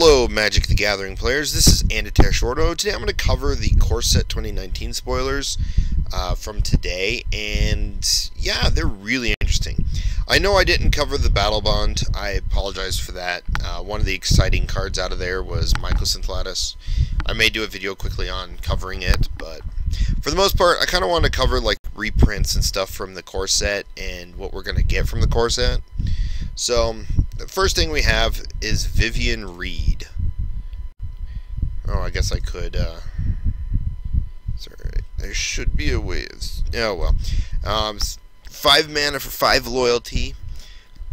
Hello Magic the Gathering players, this is Andatesh Ordo. Today I'm going to cover the Coreset 2019 spoilers from today, and yeah, they're really interesting. I know I didn't cover the Battle Bond, I apologize for that. One of the exciting cards out of there was Mycosynthelatus. I may do a video quickly on covering it, but for the most part I kind of want to cover like reprints and stuff from the Coreset and what we're going to get from the Coreset. So, the first thing we have is Vivian Reed. Oh, I guess I could, sorry, there should be a way, oh well. 5 mana for 5 loyalty.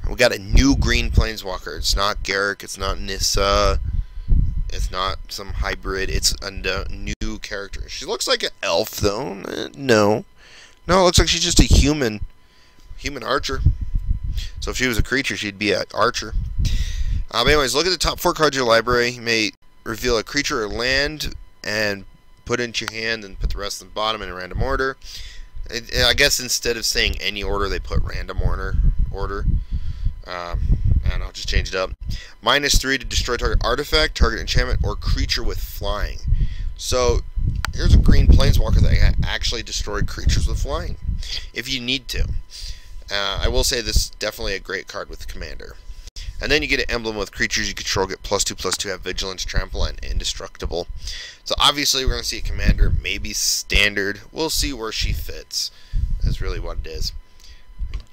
We got a new green planeswalker. It's not Garruk, it's not Nissa, it's not some hybrid, it's a new character. She looks like an elf, though. No, it looks like she's just a human archer. So if she was a creature, she'd be an archer. But anyways, look at the top 4 cards of your library. You may reveal a creature or land and put it into your hand and put the rest on the bottom in a random order. I guess instead of saying any order, they put random order. And I'll just change it up. -3 to destroy target artifact, target enchantment, or creature with flying. So here's a green planeswalker that can actually destroy creatures with flying if you need to. I will say this is definitely a great card with Commander. And then you get an emblem with creatures you control get +2/+2, have vigilance, trample, and indestructible. So obviously we're going to see a Commander, maybe standard. We'll see where she fits. That's really what it is.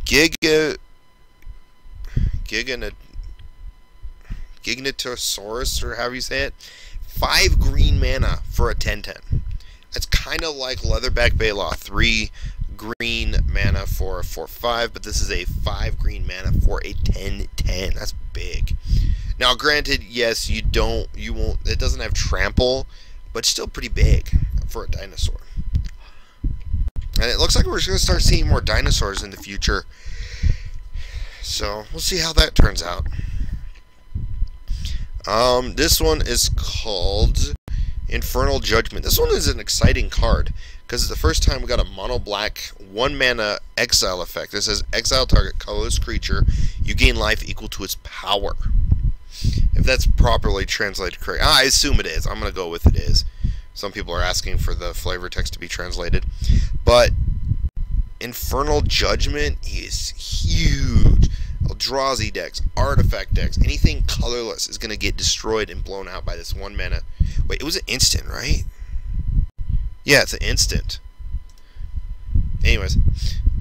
Gigantosaurus, or however you say it. 5 green mana for a 10/10. It's kind of like Leatherback Baloth, 3 green mana for a 4/5, but this is a 5 green mana for a 10/10. That's big. Now, granted, yes, it doesn't have trample, but still pretty big for a dinosaur. And it looks like we're just going to start seeing more dinosaurs in the future. So, we'll see how that turns out. This one is called Infernal Judgment. This one is an exciting card because it's the first time we got a mono black 1 mana exile effect. This says exile target colorless creature. You gain life equal to its power. If that's properly translated correct. I assume it is. I'm going to go with it is. Some people are asking for the flavor text to be translated. But Infernal Judgment is huge. Eldrazi decks, artifact decks, anything colorless is going to get destroyed and blown out by this 1 mana. Wait, it was an instant, right? Yeah, it's an instant. Anyways,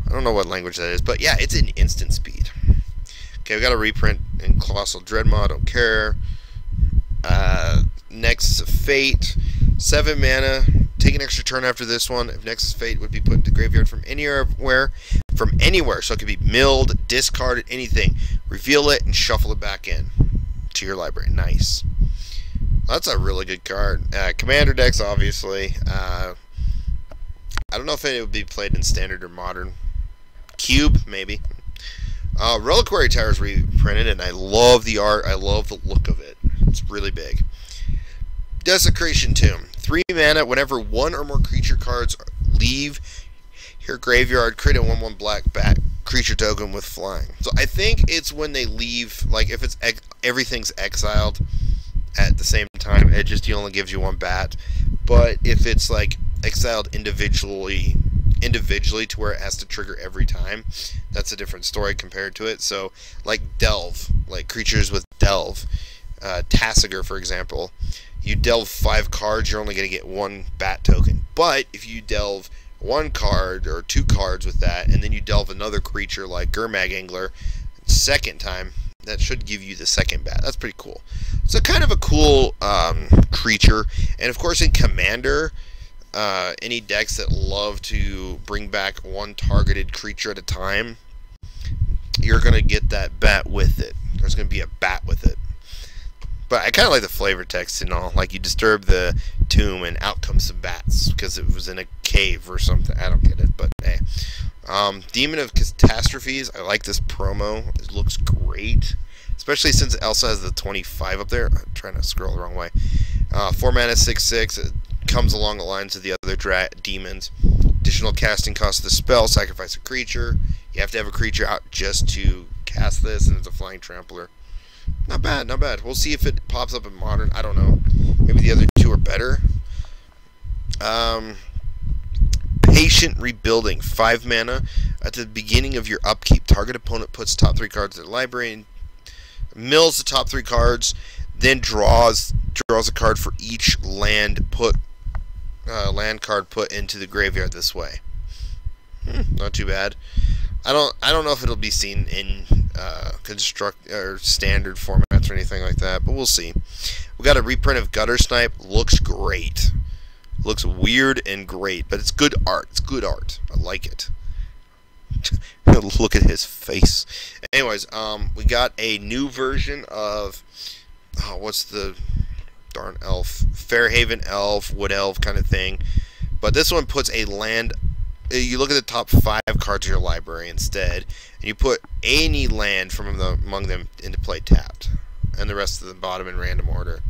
I don't know what language that is, but yeah, it's an instant speed. Okay, we got a reprint in Colossal Dreadmaw, don't care. Nexus of Fate, 7 mana. Take an extra turn after this one. If Nexus of Fate would be put into graveyard from anywhere, so it could be milled, discarded, anything. Reveal it and shuffle it back in to your library. Nice. That's a really good card. Commander decks, obviously. I don't know if it would be played in Standard or Modern. Cube, maybe. Reliquary Tower is reprinted, and I love the art. I love the look of it. It's really big. Desecration Tomb. 3 mana. Whenever 1 or more creature cards leave your graveyard, create a 1/1 black bat creature token with flying. So I think it's when they leave, like if it's everything's exiled at the same time, it just only gives you 1 bat. But if it's like exiled individually to where it has to trigger every time, that's a different story compared to it. So like Delve, like creatures with Delve, Tasigur for example, you delve 5 cards, you're only going to get 1 bat token. But if you delve 1 card or 2 cards with that, and then you delve another creature like Gurmag Angler, second time, that should give you the 2nd bat. That's pretty cool. So kind of a cool creature. And of course in Commander, any decks that love to bring back 1 targeted creature at a time, you're going to get that bat with it. There's going to be a bat with it. But I kind of like the flavor text and all. Like you disturb the tomb and out comes some bats because it was in a cave or something. I don't get it, but hey. Demon of Catastrophes. I like this promo. It looks great. Especially since it also has the 25 up there. I'm trying to scroll the wrong way. 4 mana, 6/6. It comes along the lines of the other demons. Additional casting cost of the spell. Sacrifice a creature. You have to have a creature out just to cast this, and it's a flying trampler. Not bad, not bad. We'll see if it pops up in Modern. I don't know. Maybe the other two are better. Patient Rebuilding, 5 mana. At the beginning of your upkeep, target opponent puts top 3 cards in their library and mills the top 3 cards, then draws a card for each land card put into the graveyard this way. Not too bad. I don't know if it'll be seen in construct or standard formats or anything like that, but we'll see. We got a reprint of Gutter Snipe. Looks great. Looks weird and great, but it's good art. It's good art. I like it. Look at his face. Anyways, we got a new version of what's the darn elf? Fairhaven elf, wood elf kind of thing. But this one puts a land. You look at the top 5 cards of your library instead, and you put any land from among them into play tapped, and the rest of the bottom in random order.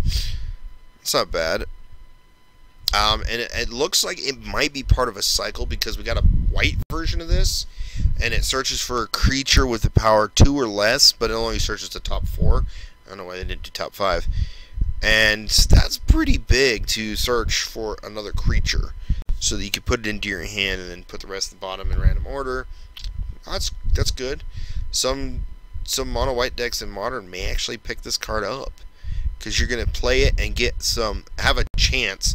It's not bad. And it looks like it might be part of a cycle because we got a white version of this, and it searches for a creature with the power 2 or less, but it only searches the top 4. I don't know why they didn't do top 5. And that's pretty big to search for another creature, so that you can put it into your hand and then put the rest of the bottom in random order. That's good. Some mono white decks in Modern may actually pick this card up, because you're gonna play it and have a chance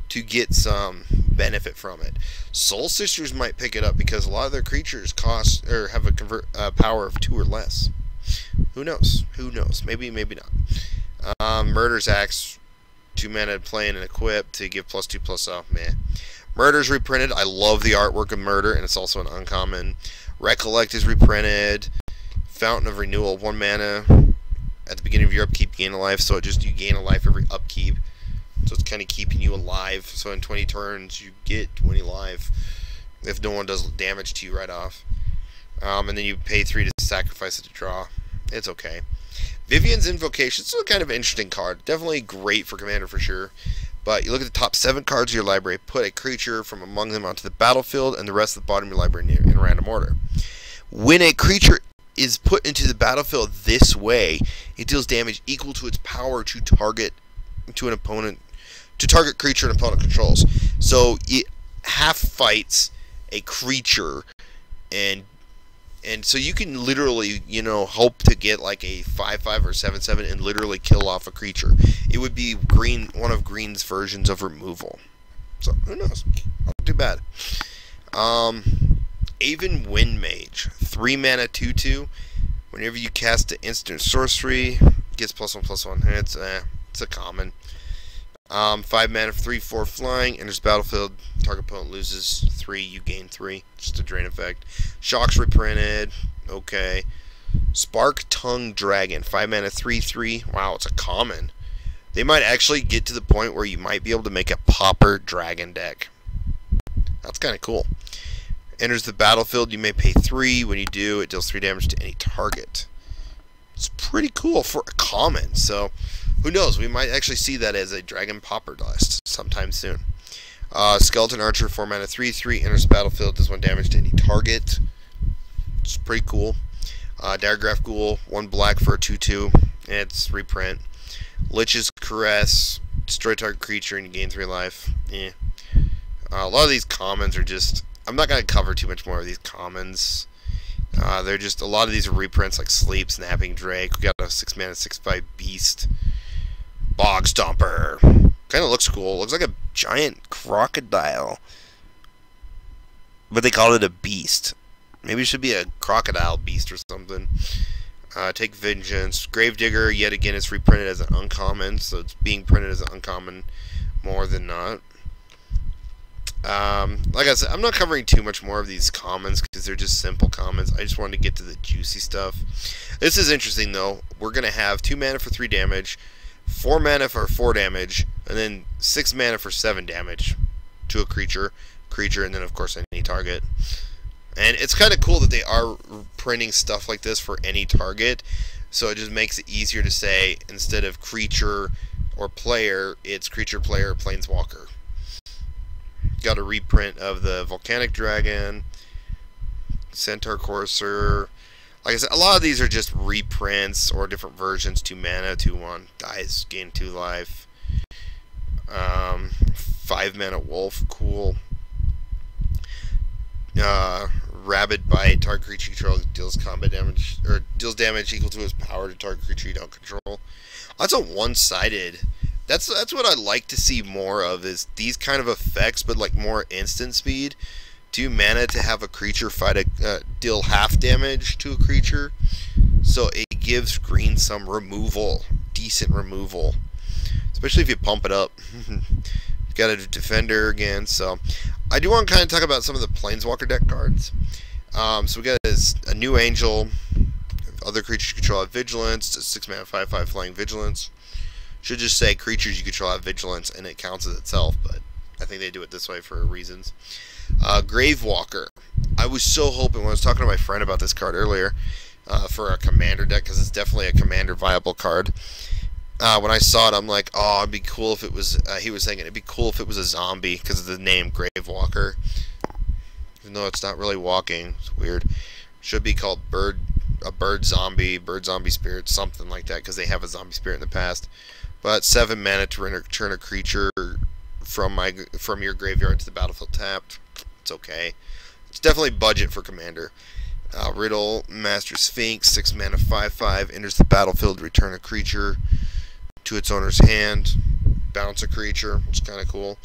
to get some benefit from it. Soul Sisters might pick it up because a lot of their creatures cost or have a power of 2 or less. Who knows? Who knows? Maybe, maybe not. Murder's Axe, 2 mana playing and equip to give +2/+. Oh man. Murder's reprinted. I love the artwork of Murder, and it's also an uncommon. Recollect is reprinted. Fountain of Renewal, 1 mana. At the beginning of your upkeep, gain a life. So you gain a life every upkeep. So it's kind of keeping you alive. So in 20 turns, you get 20 life if no one does damage to you right off. And then you pay 3 to sacrifice it to draw. It's okay. Vivian's Invocation. It's a kind of interesting card. Definitely great for Commander for sure. But you look at the top 7 cards of your library, put a creature from among them onto the battlefield, and the rest of the bottom of your library in random order. When a creature is put into the battlefield this way, it deals damage equal to its power to target creature an opponent controls. So it half fights a creature, and so you can literally, hope to get like a 5/5 or 7/7 and literally kill off a creature. It would be one of green's versions of removal. So who knows? Not too bad. Aven Windmage, 3 mana 2/2. Whenever you cast an instant sorcery, it gets +1/+1. It's a common. 5 mana for 3/4 flying, enters battlefield, target opponent loses 3, you gain 3. Just a drain effect. Shock's reprinted. Okay. Spark Tongue Dragon, 5 mana 3/3. Wow, it's a common. They might actually get to the point where you might be able to make a Pauper Dragon deck. That's kind of cool. Enters the battlefield, you may pay 3. When you do, it deals 3 damage to any target. It's pretty cool for a common, so who knows? We might actually see that as a Dragon Pauper list sometime soon. Skeleton Archer, 4 mana 3/3, enters the battlefield, does 1 damage to any target. It's pretty cool. Daggergraph Ghoul, 1 black for a 2/2. It's reprint. Lich's Caress, destroy target creature and you gain 3 life. A lot of these commons are just... I'm not going to cover too much more of these commons. They're just... A lot of these are reprints like Sleep, Snapping Drake. We got a 6 mana 6/5 Beast. Bog Stomper. Kind of looks cool. Looks like a giant crocodile. But they call it a beast. Maybe it should be a crocodile beast or something. Take Vengeance. Gravedigger, yet again, it's reprinted as an uncommon. So it's being printed as an uncommon more than not. Like I said, I'm not covering too much more of these commons because they're just simple commons. I just wanted to get to the juicy stuff. This is interesting though. We're going to have 2 mana for 3 damage, 4 mana for 4 damage, and then 6 mana for 7 damage to a creature, and then of course any target. And it's kind of cool that they are printing stuff like this for any target, so it just makes it easier to say, instead of creature or player, it's creature, player, planeswalker. Got a reprint of the Volcanic Dragon, Centaur Courser. Like I said, a lot of these are just reprints or different versions. 2 mana, 2/1, dies, gain 2 life. 5 mana wolf, cool. Rabid Bite, target creature you control deals combat damage, or deals damage equal to its power to target creature you don't control. That's a one-sided. That's what I like to see more of, is these kind of effects, but like more instant speed. 2 mana to have a creature fight deal half damage to a creature, so it gives green some removal, decent removal, especially if you pump it up. Got a defender again, so I do want to kind of talk about some of the Planeswalker deck cards. So we got a new Angel. Other creatures you control have Vigilance. 6 mana 5/5 flying Vigilance. Should just say creatures you control have Vigilance, and it counts as itself, but I think they do it this way for reasons. Gravewalker. I was so hoping, when I was talking to my friend about this card earlier, for a commander deck, because it's definitely a commander viable card. When I saw it, I'm like, oh, it'd be cool if it was, he was thinking it'd be cool if it was a zombie, because of the name Gravewalker. Even though it's not really walking, it's weird. Should be called a bird zombie spirit, something like that, because they have a zombie spirit in the past. But 7 mana to return a creature from your graveyard to the battlefield tapped. It's okay. It's definitely budget for commander. Riddle, Master Sphinx, 6 mana 5/5, enters the battlefield, return a creature to its owner's hand, bounce a creature, which is kind of cool.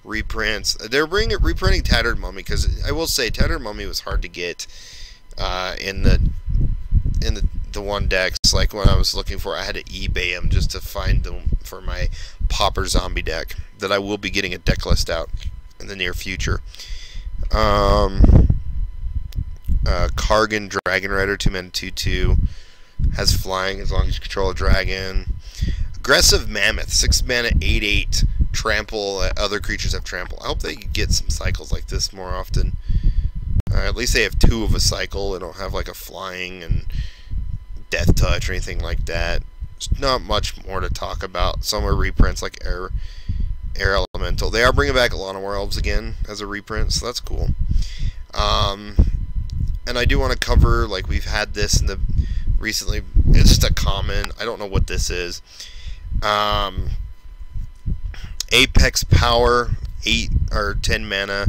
Reprints. They're reprinting Tattered Mummy, because I will say Tattered Mummy was hard to get in the one decks. Like when I was looking for, I had to eBay them just to find them for my Pauper Zombie deck that I will be getting a deck list out in the near future. Kargan Dragon Rider, 2 mana 2/2, has flying as long as you control a dragon. Aggressive Mammoth, 6 mana 8/8, trample. Other creatures have trample. I hope they get some cycles like this more often. At least they have 2 of a cycle. They don't have like a flying and death touch or anything like that. There's not much more to talk about. Some are reprints like Air Elemental. They are bringing back Lana War Elves again as a reprint, so that's cool. And I do want to cover, like we've had this in the recently. It's just a common. I don't know what this is. Apex Power, 8 or 10 mana.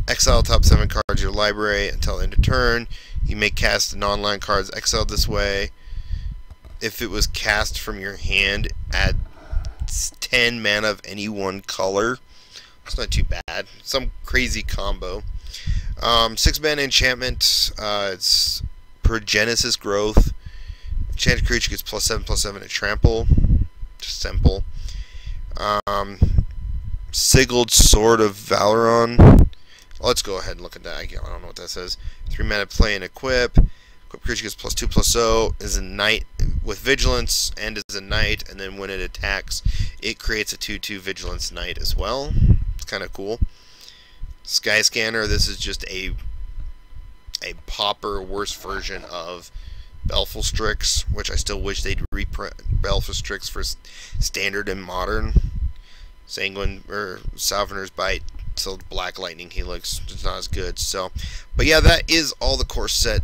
Exile top 7 cards of your library until end of turn. You may cast non-land cards exiled this way. If it was cast from your hand, add 10 mana of any one color. It's not too bad. Some crazy combo. 6 mana enchantment. It's Progenesis Growth. Enchanted creature gets +7/+7 to trample. Just simple. Sigiled Sword of Valeron. Let's go ahead and look at that. I don't know what that says. 3 mana play and equip. Equip creature gets +2/+0. Is a knight with vigilance and is a knight. And then when it attacks, it creates a 2/2 vigilance knight as well. It's kind of cool. Sky Scanner. This is just a pauper worse version of Belflestrix, which I still wish they'd reprint Belflestrix for standard and modern. Sanguine or Salvanor's Bite. So Black Lightning Helix is not as good. So, but yeah, that is all the core set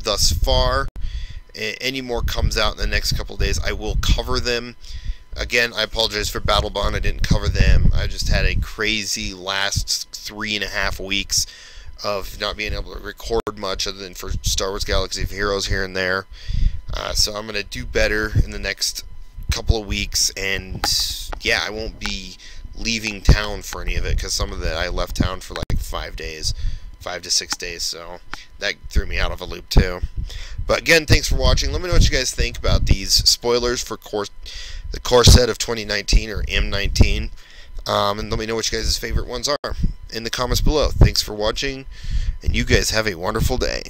thus far. Any more comes out in the next couple of days, I will cover them. Again, I apologize for Battle Bond. I didn't cover them. I just had a crazy last 3.5 weeks of not being able to record much other than for Star Wars Galaxy of Heroes here and there. So I'm going to do better in the next couple of weeks. And yeah, I won't be leaving town for any of it, because some of it I left town for like 5 days, 5 to 6 days, so that threw me out of a loop too. But again, thanks for watching. Let me know what you guys think about these spoilers for the core set of 2019 or M19, and let me know what you guys' favorite ones are in the comments below. Thanks for watching, and you guys have a wonderful day.